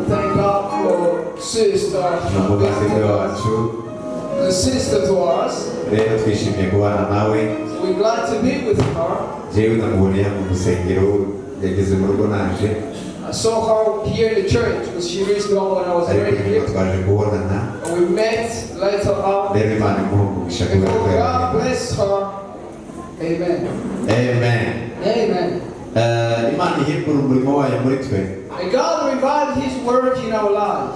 Thank God for sister, the sister to us. We're glad to be with her. I saw her here in the church because she reached home when I was already here. And we met later on. God bless her. Amen. Amen. Amen. And God revived His work in our lives.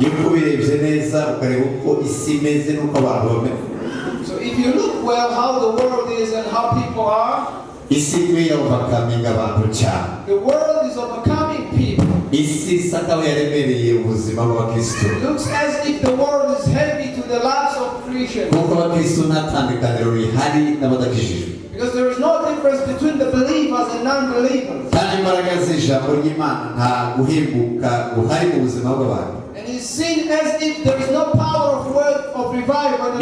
So if you look well how the world is and how people are, the world is overcoming people. It looks as if the world is heavy to the lives of Christians. Because there is no difference between the believers and non-believers. And it's seen as if there is no power of word of revival.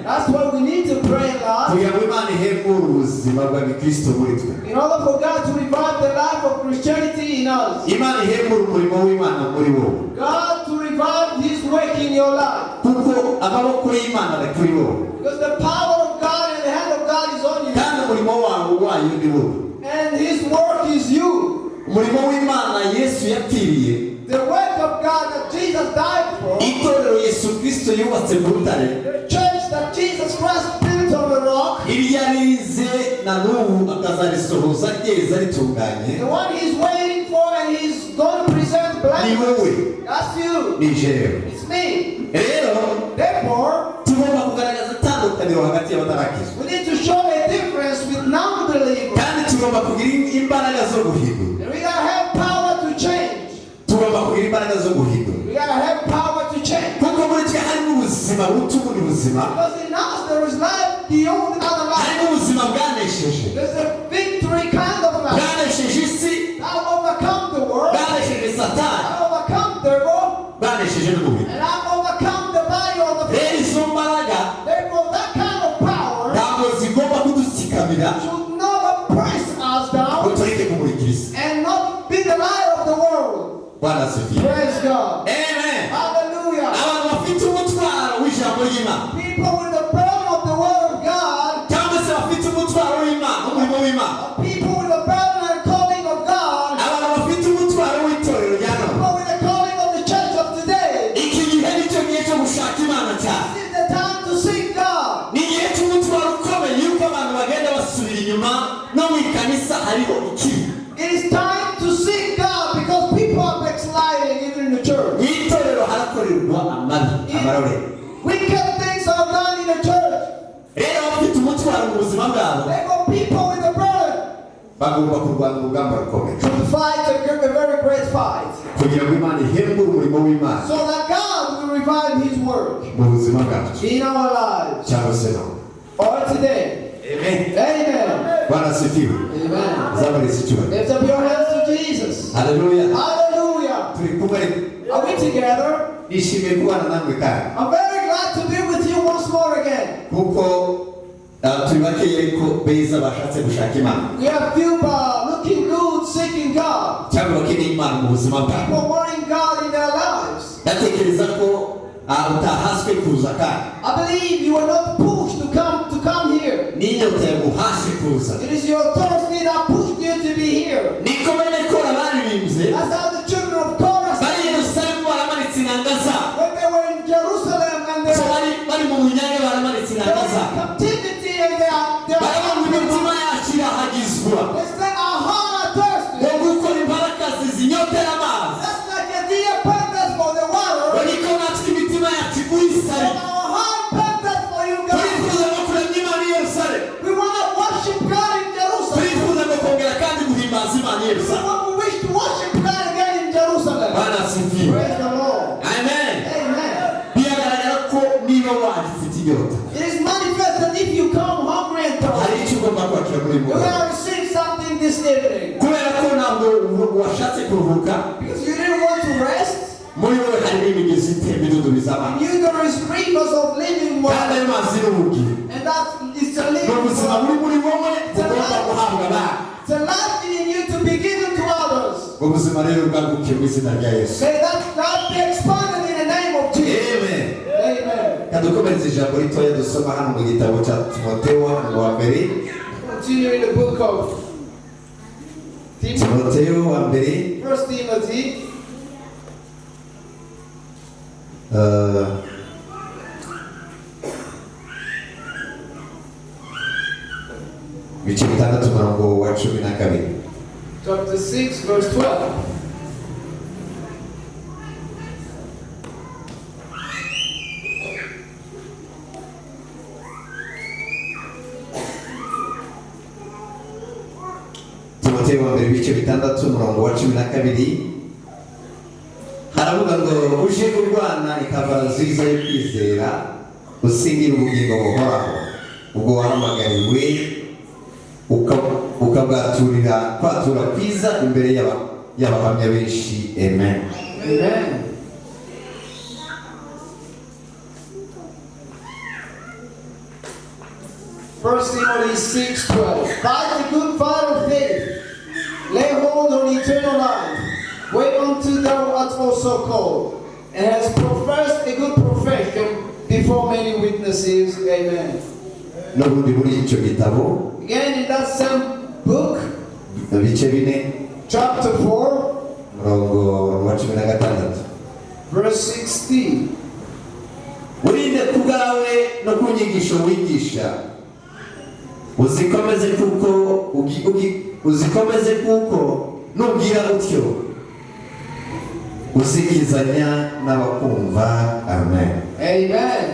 That's why we need to pray a lot. In order for God to revive the life of Christianity in us. God to revive His work in your life. Because the power of God and the hand of God is on you. And His work is you. The work of God that Jesus died for. The church that Jesus Christ built on the rock. The one He's waiting for and He's going to present blameless. That's you. It's me. Therefore, we need to show a difference with non-believers. And we gotta have power to change. We gotta have power to change. Because in us there is life beyond other life. There's a victory kind of life. I've overcome the world. I've overcome the devil. And I've overcome the body of the flesh. Therefore, that kind of power should not oppress us down and not be the light of the world. Praise God. Amen. Hallelujah. People with the burden of the word of God. People with the burden and calling of God. People with the calling of the church of today. This is the time to seek God. It is time to seek God because people are backsliding even in the church. Wicked things are done in the church. Therefore, people with the burden should fight a very great fight. So that God will revive His work in our lives. Or today. Amen. Amen. Amen. Lift up your hands to Jesus. Hallelujah. Hallelujah. Are we together? I'm very glad to be with you once more again. We have few looking good, seeking God. People wanting God in their lives. I believe you are not pushed to come here. It is your authority that pushed you to be here. That's how the children of Korah said when they were in Jerusalem and they were in captivity and they said our heart are thirsty. That's like a deer purpose for the water. So our heart purpose for you guys. We want to worship God in Jerusalem. uyu You're mugoroba. going to receive something this evening. Kubera ko ntabwo washatse kuruhuka, Because you didn't want to rest. muri wowe harimo imigezi itemba idudubiza amazi. You there is rivers of living Kandi ayo water. mazi ni ubugingo. And that is the Ni living ubuzima water. buri muri wowe bugomba guhabwa abandi. It's a life in you to be given to others. Ubuzima rero bwaguke mu izina rya Yesu. May that be expanded in the name of Jesus. Amen. Amen. Kadukomereze ijambo ritoya dusoma hano mu gitabo cya Timoteyo wa mbere. Continue in the book of Timothy. Timoteyo wa mbere. 1 Timothy. Ibice bitandatu umurongo wa 12. Chapter 6, verse 12. Timoteyo wa mbere ibice bitandatu umurongo wa 12. Haravuga ngo uje kurwana ikavara nziza yo kwizera usingira ubugingo buhoraho ubwo wahamagariwe ukabwaturira kwatura kwiza imbere y'abahamya benshi. Amen. Amen. First Timothy 6:12. Fight the good fight of faith. Lay hold on eternal life. Wait until thou art also called, and has professed a good profession before many witnesses. Amen. N'ubundi muri icyo gitabo Again in that same book, ibice 4 chapter 4, umurongo wa 16. verse 16. Urinde ku bwawe no ku nyigisho wigisha uzikomeze kuko nubwira utyo uzikizanya n'abakumva. Amen. Amen.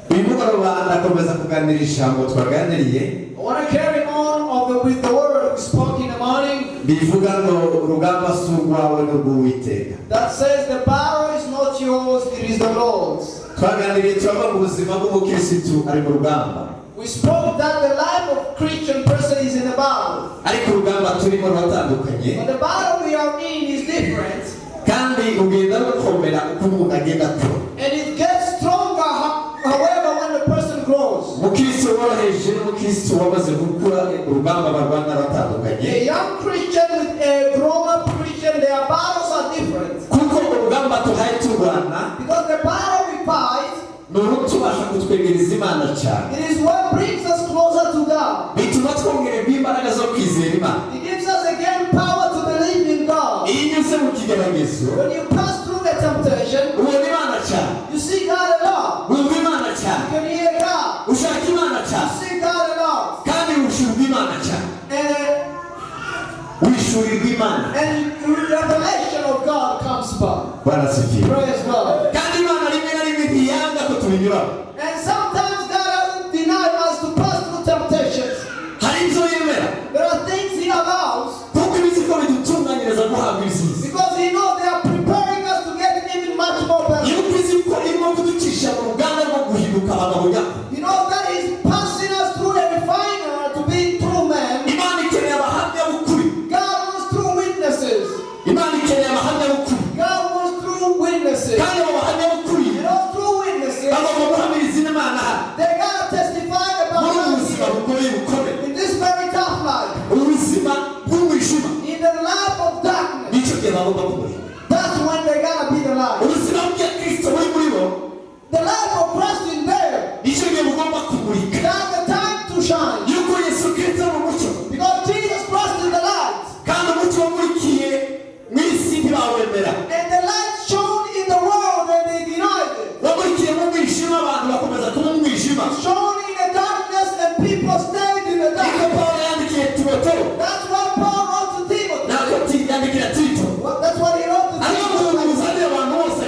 Uyu mugoroba ndakomeza kuganira ijambo twaganiriye. I want to carry on with the word we spoke in the morning. Bivuga ngo urugamba si urwawe n'urw'Uwiteka. That says the battle is not yours, it is the Lord's. Twaganiriye turava mu buzima bw'umukirisitu ari mu rugamba. We spoke that the life of Christian person is in the battle. Ariko urugamba turimo ruratandukanye. But the battle we are in is different. Kandi ugenda rukomera uko umuntu agenda akura. And it gets stronger, however, when the person grows. Umukirisitu woroheje n'umukirisitu wamaze gukura urugamba barwana ratandukanye. A young Christian with a grown-up Christian, their battles are different. Kuko urugamba tuhaye turwana Because the battle we fight, ni urutubasha kutwegereza Imana cyane. it is what brings us closer to God. Bituma twongererwa imbaraga zo kwizera Imana. It gives us again power to believe in God. Iyo unyuze mu kigeragezo When you pass through the temptation, ubona Imana cyane. you see God a lot. Wumva Imana You cyane. can hear God. Ushaka Imana You cyane. see God a lot. Kandi ushurirwa Imana cyane. And Wishurirwa Imana. revelation of God comes by. Bwana sifiwe. Praise God. Kandi Imana rimwe na rimwe ntiyanga ko tubinyuraho. And sometimes God doesn't deny us to pass through temptations. Hari ibyo yemera. There are things He allows Kuko ibizi ko bidutunganyiriza guhabwa ibyiza. because He knows they are preparing us to get even much more better. Iyo ubizi ko irimo kuducisha mu ruganda rwo guhinduka abagabo nyakuri. He knows that He's passing us through the refiner to be true men. Imana ikeneye abahamya b'ukuri. God wants true witnesses. Imana ikeneye abahamya b'ukuri. God wants true witnesses. Kandi abo bahamya b'ukuri You know, true witnesses, bagomba guhamiriza Imana hano. they gotta testify about Muri ubu God buzima bugoye bukomeye. in this very tough life, Ubuzima bw'umwijima. in the life of darkness. Nicyo gihe bagomba kumurika. That's when they gotta be the light. Ubuzima bwa Kristo buri muri bo. The life of Christ in there. Nicyo gihe bugomba kumurika. That's the time to shine. Yuko Yesu Kristo ari umucyo. Because Jesus Christ is the light. Kandi umucyo wamurikiye mu isi ntibawemera. And the light shone in the world and they denied it. Wamurikiye mu mwijima abantu bakomeza kuba mu mwijima. Shone in the darkness and people stayed in the Niko darkness. Pawulo yandikiye Timoteyo. That's what Paul wrote to Timothy. Nako yandikira Tito. That's what he wrote to Ariko Timothy. muzanire abantu bose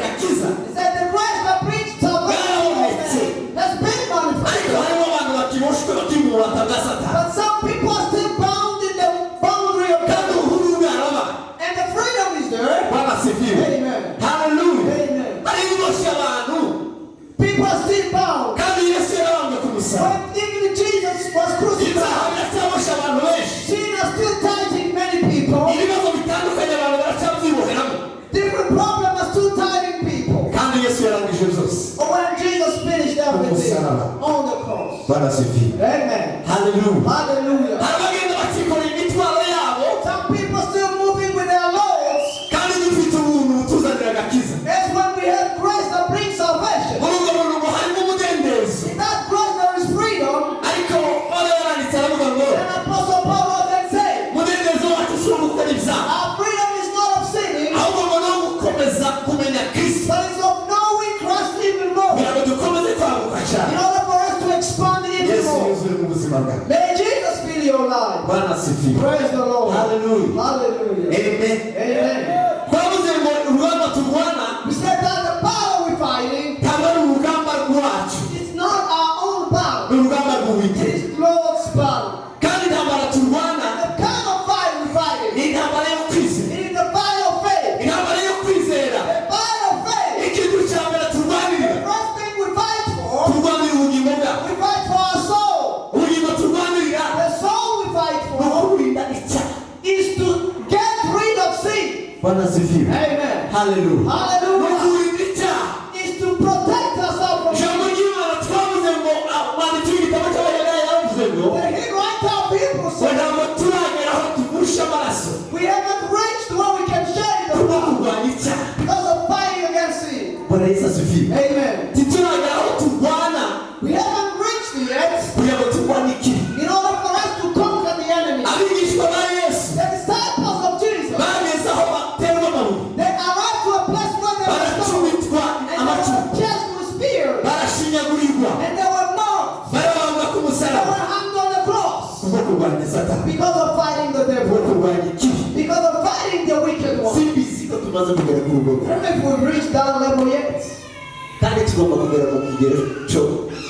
Bwana sifiwe. Amen. Hallelujah. Hallelujah. Abagenda bakikora imitwaro yabo. Some people still moving with their loads. Kandi dufite ubuntu butuzanira agakiza. That's when we have grace that brings salvation. Muri ubwo buntu harimo umudendezo. In that grace there is freedom. Ariko Pawulo yaranditse aravuga ngo And Apostle Paul wrote and said, umudendezo wacu si uwo gukora ibyaha. our freedom is not of sinning, ahubwo ngo ni uwo gukomeza kumenya Kristo. but it's of knowing Christ even more. kugira ngo dukomeze kwaguka In cyane. order for us to expand it even Yesu more. yuzuye mu buzima bwawe. May Jesus fill your life. Bwana sifiwe. Praise the Lord. Hallelujah. Hallelujah. Amen. Amen. Twavuze ngo urugamba turwana We said that the power we're fighting, ntabwo ari urugamba rwacu, it's not our own power. ni urugamba It rw'Uwiteka. is Lord's power. kandi intambara turwana The kind of fight we're fighting, ni intambara yo kwizera. it is the fight of faith. intambara yo kwizera. The fight of faith. ikintu cya mbere turwanirira, The first thing we fight for, turwanira ubugingo bwacu. we fight for our soul. ubugingo turwanirira The soul we fight ni for ukurinda icyaha. is to get rid of sin. Bwana sifiwe. Amen. Hallelujah. ni Hallelujah. ukurinda icyaha. Is to protect ourselves from sin. ijambo ry'Imana twavuze ngo umwanditsi w'igitabo cy'Abayuda yaravuze ngo The writer of Hebrews ngo said, ntabwo turagera aho tugusha amaraso we haven't reached where we can share the kubwo power kurwanya icyaha. because of fighting against sin. Bwana Yesu asifiwe. Amen. tituragera aho turwana We haven't reached yet kugira ngo turwanye ikibi. in order for us to conquer the enemy. abigishwa ba Yesu The disciples of Jesus, bageze aho baterwa amabuye, they arrived to a place where they were stoned baracumitwa and they amacumu, were pierced with spears barashinyagurirwa, and they were mocked. barabambwa ku They musaraba were hanged on the cross kubwo kurwanya Satani, because of fighting the kubwo devil, kurwanya ikibi. because of fighting the wicked one. simbizi ko tumaze kugera ku rugo I don't know if we've reached that level yet. kandi tugomba kugera mu kigero cyo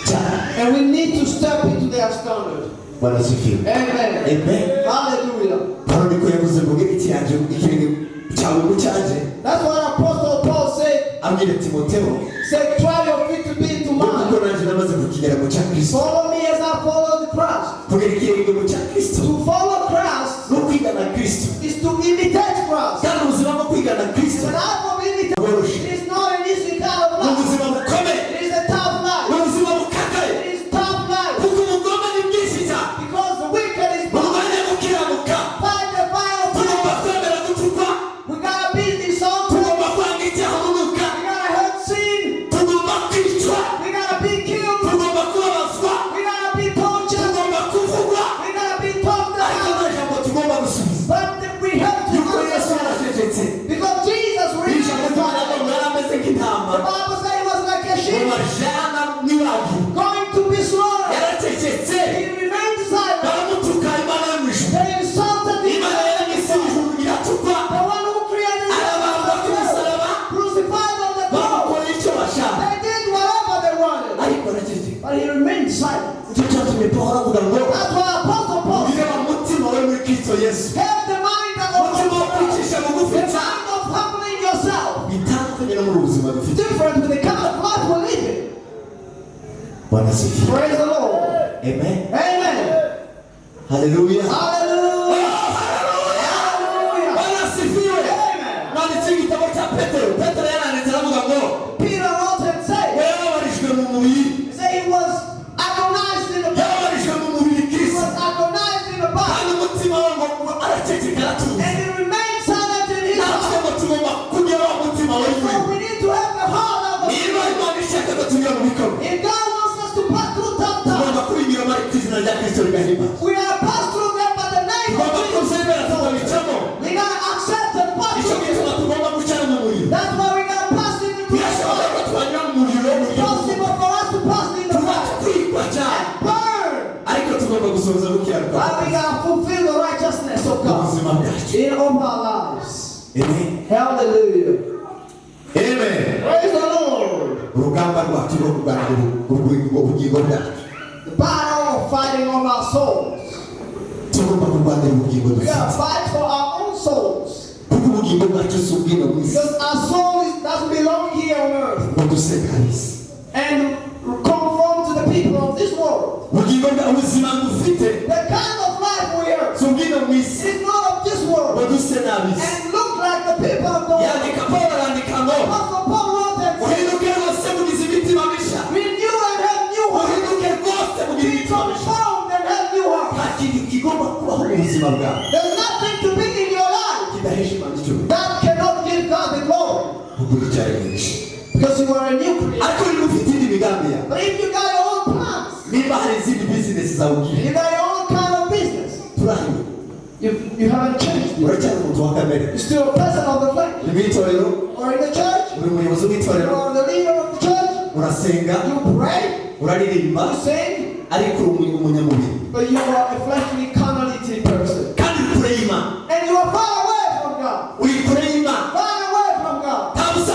cyane. And we need to step into their standard. Bwana asifiwe. Amen. Amen. Hallelujah. Pawulo niko yavuze ngo igiti cyanjye ikirenge cyawe mu cyanjye, That's what Apostle Paul said. abwira Timoteyo Said, try your feet to be into kuko mine. nanjye namaze kukigera mu cya Kristo. Follow me as I follow the Christ. kugera ikirenge mu cya Kristo To follow Christ no kwigana Kristo, is to imitate Christ. kandi ubuzima bwo kwigana Kristo The life of imitation bworoshye, is not an easy kind of ni life. ubuzima bukomeye, It is a tough ni life. ubuzima bukakaye, It is tough life kuko ubugome ni bwinshi cyane. because the wicked is mu born. mwanya wo gukiranuka Fight the fight of tugomba faith. kwemera gutukwa, We gotta beat this altar. tugomba kwanga icyaha urunuka, We gotta hurt sin. tugomba kwicwa, We gotta be killed. tugomba kubabazwa, We gotta be tortured. tugomba kuvugwa, We gotta be talked ariko about. nta jambo tugomba gusubiza. But we have to yuko Yesu understand yaracecetse, because Jesus really ijambo ry'Imana ngo yari ameze nk'intama the Bible says he was like a mu sheep majana n'ibagi, going to be slaughtered. yaracecetse, He remained silent. baramutuka Imana yo mu ijuru, They insulted him. Imana yaremye isi n'ijuru iratukwa, The one who created arabambwa ku the musaraba, crucified on the cross. bamukora icyo bashaka, They did whatever they wanted. ariko aracecetse. But he remained silent. nicyo cyatumye Pawulo avuga ngo That's why Apostle Paul ugire said, umutima we muri Kristo Yesu, have the mind of umutima wo kwicisha bugufi the cyane, mind of humbling yourself. bitandukanye no muri ubuzima dufite. Different with the kind of life we're living. Bwana asifiwe. Praise the Lord. Amen. Amen. Haleluya. Hallelujah. Haleluya. Hallelujah. Bwana asifiwe. Amen. Mwanditsi w'igitabo cya Petero, Petero yaranditse aravuga ngo Peter wrote and said, we yababarijwe mu mubiri, he said he was agonized in the body. yababarijwe mu mubiri He Kristo, was agonized in the body. kandi umutima we ngo araceceka aratuza. And he remained silent in his natwe heart. ngo tugomba kugira wa mutima we So we need to have the heart of the niba Imana ishaka ko tunyura mu bikorwa, If God wants us to pass through tough tugomba times, kubinyura muri ku izina rya Kristo rigahimba, we gotta pass through them by the name of tugomba Jesus. kuzemera tukabicamo. We gotta accept and pass icyo through gituma them. tugomba gucana mu muriro. That's why we gotta pass in the birashoboka ko fire. twanyura mu muriro mu It's buryo possible for us to pass in the fire twigwa cyane, and burn. ariko tugomba gusohoza gukiranuka But we gotta fulfill the righteousness of mu God buzima bwacu. in all our lives. Amen. Hallelujah. Amen. Praise the Lord. urugamba rwacu rwo kurwanira ubugingo bwacu, The battle of fighting on our souls. tugomba kurwanira ubugingo We gotta dufite, fight for our own souls. kuko ubugingo bwacu si ubwino mu isi Because our soul doesn't belong here on earth ngo duseka isi. and conform to the people of this world. ubugingo bwa ubuzima dufite The kind of life we are si ubwino mu isi is not of this ngo world duse n'ab'isi. and look like the people of the world. yandika Pawulo arandika ngo Apostle Paul wrote and said, uhinduke rwose mugize imitima mishya, renew and have new heart. uhinduke rwose mugize There's nothing to be in your life that cannot give God the glory. Because you are a new creation. But if you got your own plans, you got your own kind of business, you haven't changed. You're still a person of the flesh. Or in the church, you are the leader of the church. You pray, you sing, but you are a fleshly, carnality person. And you are far away from God. Far away from God. There's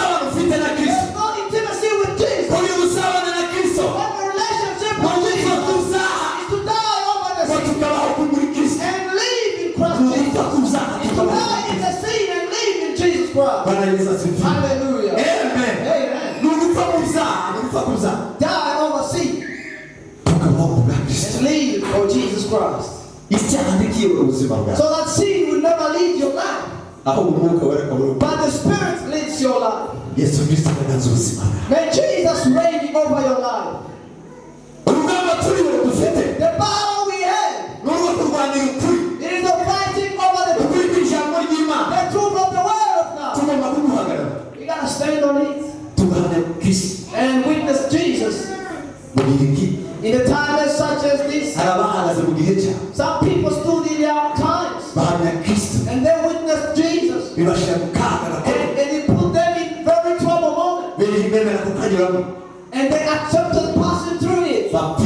no intimacy with Jesus. Have a relationship with Jesus is to die over the sin and live in Christ Jesus. Is to die in the sin and live in Jesus Christ. Hallelujah. Amen. Die over sin and live for Jesus Christ. So that sin will never lead your life, but the Spirit leads your life. May Jesus reign over your life. The power we have, it is the fighting over the truth of the word of God. We gotta stand on it and witness Jesus. In a time such as this, some people stood in their times and they witnessed Jesus, and He put them in very trouble moment, and they accepted passing through it. Some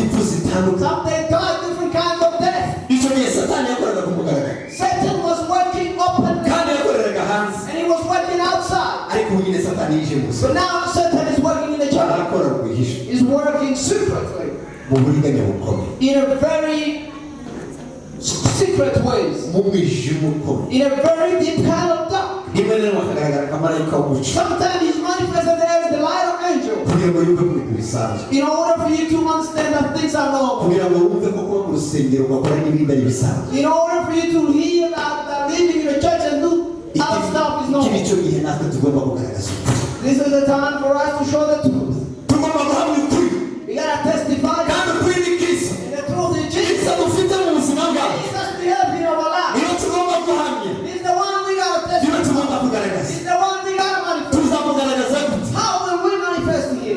they died different kinds of death. Satan was working openly and he was working outside. But now Satan is working in the church. He's working secretly in a very secret ways, in a very deep kind of dark. Sometimes he's manifested there as the light of angel, in order for you to understand that things are normal, in order for you to hear that living in the church and do other stuff is normal. This is the time for us to show the truth. We gotta testify in the truth in Jesus. Jesus behaves in our life. He's the one we gotta testify. He's the one we gotta manifest. How will we manifest Him?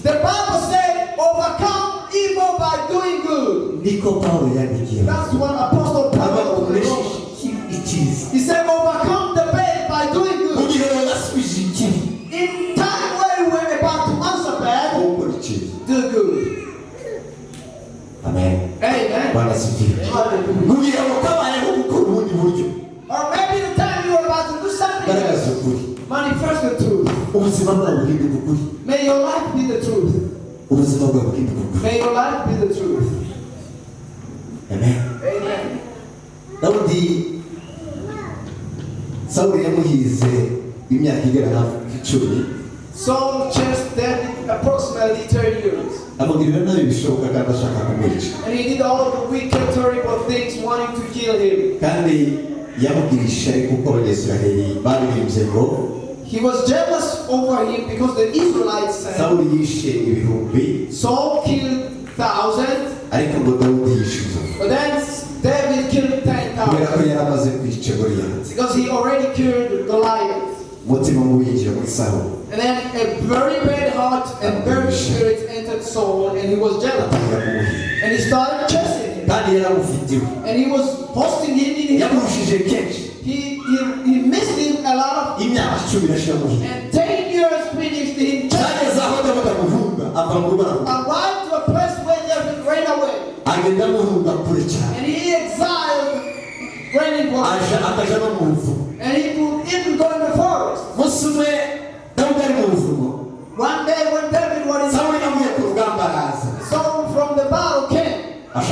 The Bible said, overcome evil by doing good. That's what Apostle Paul wrote. He said, overcome the bad by doing good. In time where we're about to answer bad, do good. Amen. Amen. Hallelujah. Or maybe the time you're about to do something, manifest the truth. May your life be the truth. May your life be the truth. Amen. Amen. Saul yamuhize imyaka igera hafi 10. Saul chased David approximately 30 years. Amugirira nabi bishoboka kandi ashaka kumwica. And he did all the wicked, terrible things wanting to kill him. Kandi yamugirisha kuko Abanyisiraheli baririmbye ngo he was jealous over him because the Israelites said Saul yishe ibihumbi, Saul killed thousands, ariko ngo Dawidi yishe inzovu. but then David killed 10,000 because he already killed Goliath. And then a very bad heart and very spirit entered Saul, and he was jealous. And he started chasing him. And he was posting him in his. He missed him a lot of. And 10 years finished him. Arrived to a place where David ran away. And he exiled, raining water. And he could even go in the forest. One day when David was in Saul from the battle came. And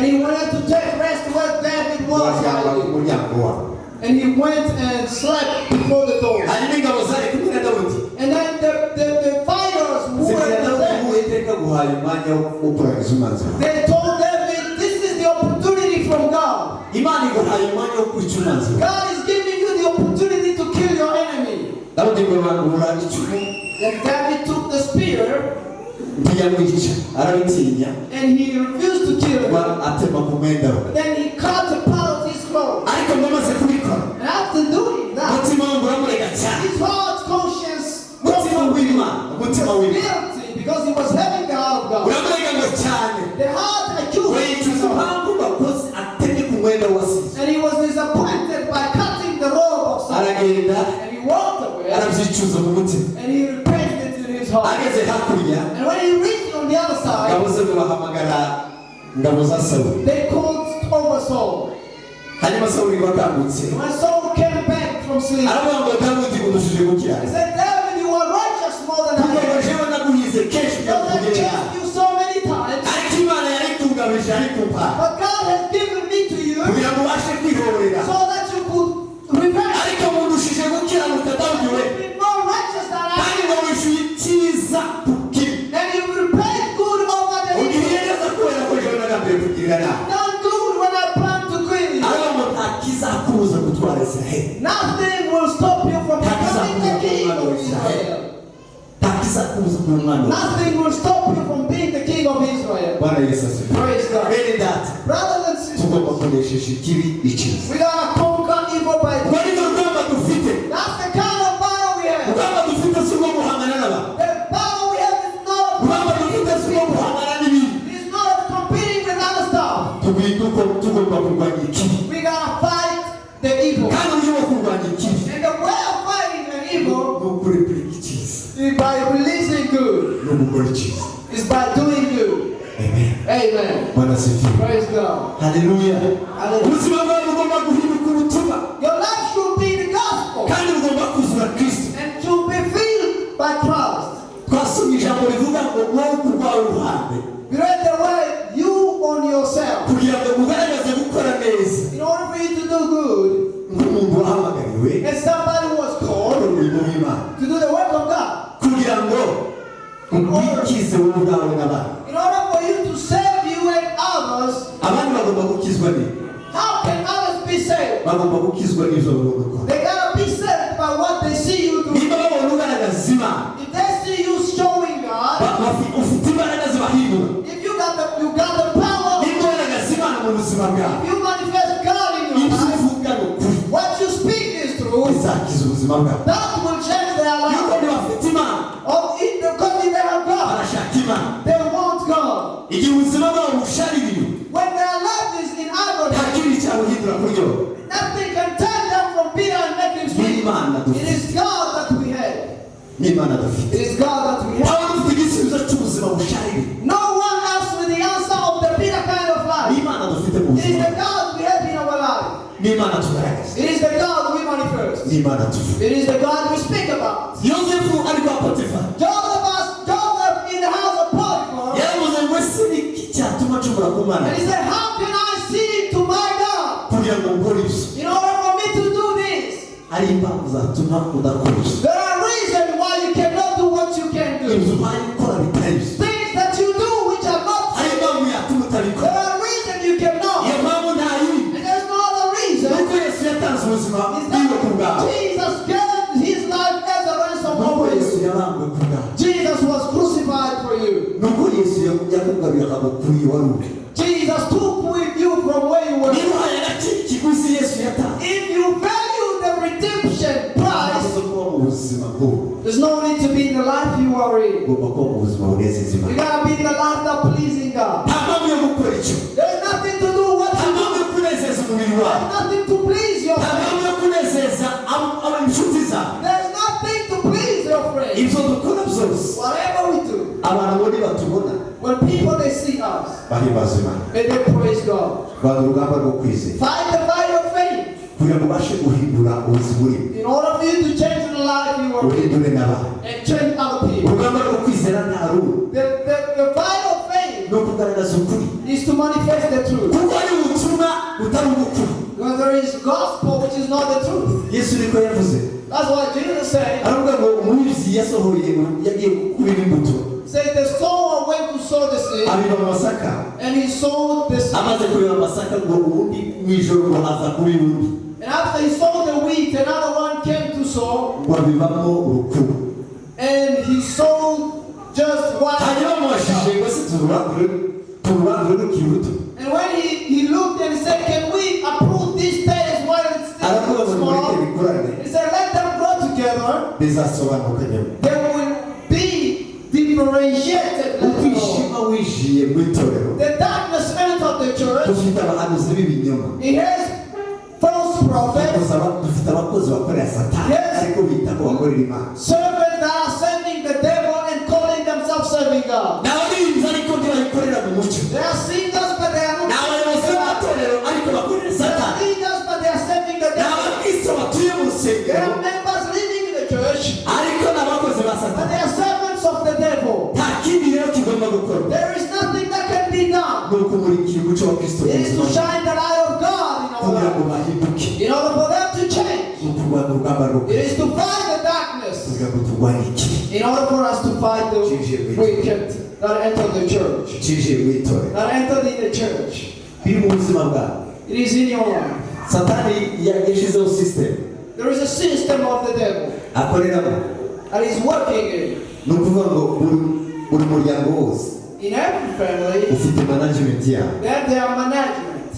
he wanted to take rest where David was. And he went and slept before the door. And then the fighters who were there, they told David, this is the opportunity from God. God is giving you the opportunity to kill your enemy. Then David took the spear and he refused to kill him. Then he cut a part of his clothes. And after doing that, his heart conscience was guilty because he was having the heart of God. The heart accused him. And he was disappointed by cutting the robe of Saul. And he walked away. And he repented in his heart. And when he reached on the other side, they called over Saul. When Saul came back from sleep, he said, David, you are righteous more than I am. Because I chased you so many times. But God has given me to you so that you could revenge. You be more righteous than I am. And you repent good over the evil. Done good when I planned to kill you. Nothing will stop you from becoming the king of Israel. Nothing will stop you from being the king of Israel. Praise God. Brothers and sisters, we gotta conquer evil by good. That's the kind of battle we have. The battle we have is not of competing with other stuff. We gotta fight the evil. And the way of fighting the evil is by releasing good. Is by doing good. Amen. Praise God. Hallelujah. Your life should be the gospel. And should be filled by Christ. You read the word, you on yourself. In order for you to do good, and somebody was called to do the work of God. In order for you to save you and others, how can others be saved? They gotta be saved by what they see you do. If they see you showing God, if you got the power, if you manifest God in your life, what you speak is true, that will change their life. Because if they have God, they want God. When their life is in agony, nothing can turn them from bitter and make them sweet. It is God that we have. It is God that we have. No one else with the answer of the bitter kind of life. It is the God we have in our life. It is the God we manifest. It is the God we speak about. Joseph in the house of Potiphar. And he said, how can I see to my God? In order for me to do this, there are reasons why you cannot do what you can do. Things that you do which are not true. There are reasons you cannot. And there's no other reason. Is that Jesus gave his life as a ransom for you. Jesus was crucified for you. Jesus took with you from where you were. If you value the redemption price, there's no need to be in the life you are in. You gotta be in the life that pleasing God. There's nothing to do what you do. There's nothing to please your friend. There's nothing to please your friend. Whatever we do, when people they see us, and they praise God. Fight the fight of faith. In order for you to change the life you are in and change other people. The fight of faith is to manifest the truth. Because there is gospel which is not the truth. That's why Jesus said, say the sower went to sow the seed, and he sowed the seed. And after he sowed the wheat, another one came to sow, and he sowed just one. And when he looked and said, can we approve these days while it's still small? He said, let them grow together. They will be differentiated. The darkness entered the church. He has false prophets. Servants that are serving the devil and calling themselves serving God. They are singers, but they are not. They are leaders, but they are serving the devil. They are members living in the church, but they are servants of the devil. There is nothing that can be done. It is to shine the light of God in our lives. In order for them to change, it is to fight the darkness. In order for us to fight the wicked that entered the church, that entered in the church. It is in your life. There is a system of the devil that is working in. In every family, they have their management.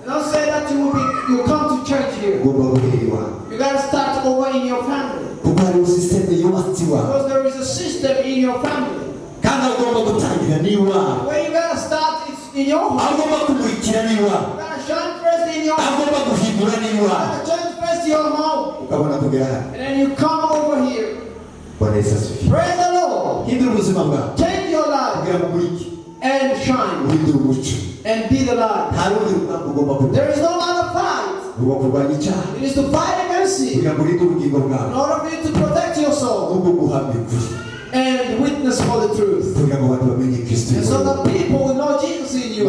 Don't say that you come to church here. You gotta start over in your family. Because there is a system in your family. Where you gotta start is in your home. You gotta shine first in your home. You gotta shine first in your home. And then you come over here. Praise the Lord. Change your life and shine and be the light. There is no other fight. It is to fight against it in order for you to protect your soul and witness for the truth. And so that people will know Jesus in you.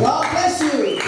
God bless you.